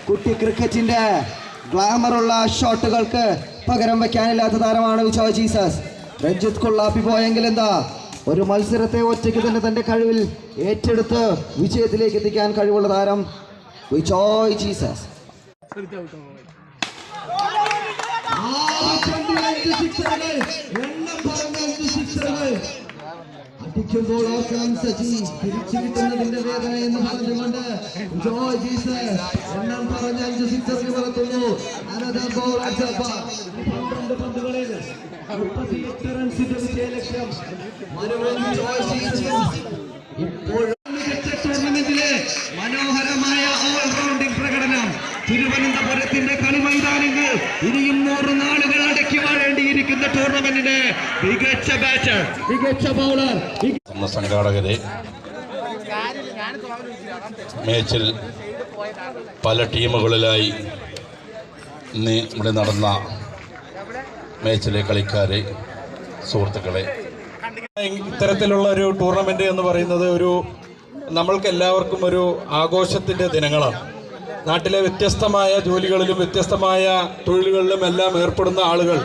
കുട്ടി ക്രിക്കറ്റിന്റെ ഗ്ലാമറുള്ള ഷോട്ടുകൾക്ക് പകരം വെക്കാനില്ലാത്ത താരമാണ് വിജോയ് ജീസസ്. രഞ്ജിത്ത് കൊള്ളാപ്പി പോയെങ്കിൽ എന്താ, ഒരു മത്സരത്തെ ഒറ്റയ്ക്ക് തന്നെ തന്റെ കഴിവിൽ ഏറ്റെടുത്ത് വിജയത്തിലേക്ക് എത്തിക്കാൻ കഴിവുള്ള താരം വിജോയ് ജീസസ്. അടിക്കുമ്പോൾ ഓർക്കണം സജി, തിരിച്ചു കിട്ടുന്നതിന്റെ വേദന എന്ന് പറഞ്ഞുകൊണ്ട് വിജോയ് ജീസസ് എണ്ണം പറഞ്ഞ 5 സിക്സറിന് പറത്തുന്നു. 12 പന്തുകളിൽ 38 റൺസിന്റെ വിജയലക്ഷ്യം. ടൂർണമെന്റിലെ മനോഹരമായ ഓൾറൗണ്ടിംഗ് പ്രകടനം. തിരുവനന്തപുരത്തിന്റെ കളിമൈതാനങ്ങൾ ഇനിയും 100 നാളുകൾ അടക്കി വാഴേണ്ടിയിരിക്കുന്ന ടൂർണമെന്റിന്റെ മികച്ച ബാറ്റർ, മികച്ച ബൗളർ. സംഘാടകരെ, മാച്ചിൽ പല ടീമുകളിലായി ഇവിടെ നടന്ന മാച്ചിലെ കളിക്കാരെ, സുഹൃത്തുക്കളെ, ഇത്തരത്തിലുള്ള ഒരു ടൂർണമെന്റ് എന്ന് പറയുന്നത് നമ്മൾക്ക് എല്ലാവർക്കും ഒരു ആഘോഷത്തിന്റെ ദിനങ്ങളാണ്. നാട്ടിലെ വ്യത്യസ്തമായ ജോലികളിലും വ്യത്യസ്തമായ തൊഴിലുകളിലും എല്ലാം ഏർപ്പെടുന്ന ആളുകൾ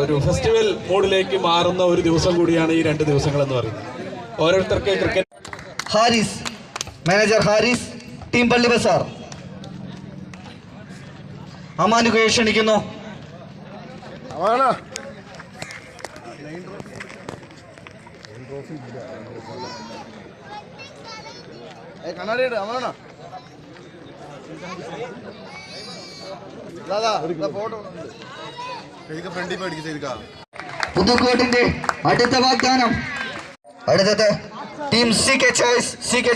ഒരു ഫെസ്റ്റിവൽ മൂഡിലേക്ക് മാറുന്ന ഒരു ദിവസം കൂടിയാണ് ഈ 2 ദിവസങ്ങൾ എന്ന് പറയുന്നത്. ഓരോരുത്തർക്ക് cricket. Haris, manager Haris, team Palli Bazar. അമാനുകയെ ക്ഷണിക്കുന്നു. പുതുക്കോട്ടിന്റെ അടുത്ത വാഗ്ദാനം. അടുത്തത് ടീം സി കെ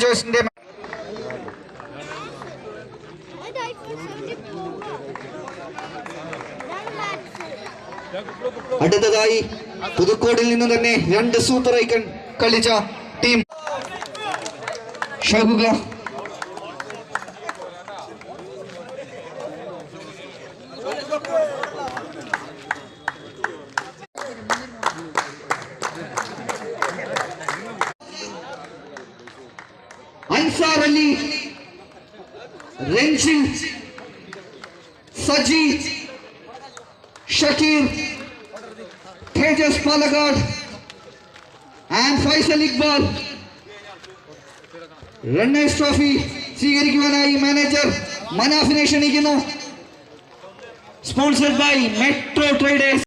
ചോയ്സിന്റെ അടുത്തതായി പുതുക്കോട്ടിൽ നിന്ന് തന്നെ 2 സൂപ്പർ ഐക്കൺ കളിച്ച ടീം ഷഹുക. Ansar Ali, Ranjith, Sajeed, Shakeer, Thejas Palakkad and Faisal Iqbal. Runners trophy സ്വീകരിക്കുവാനായി മാനേജർ മനാഫിനെ ക്ഷണിക്കുന്നു. Sponsored by Metro traders.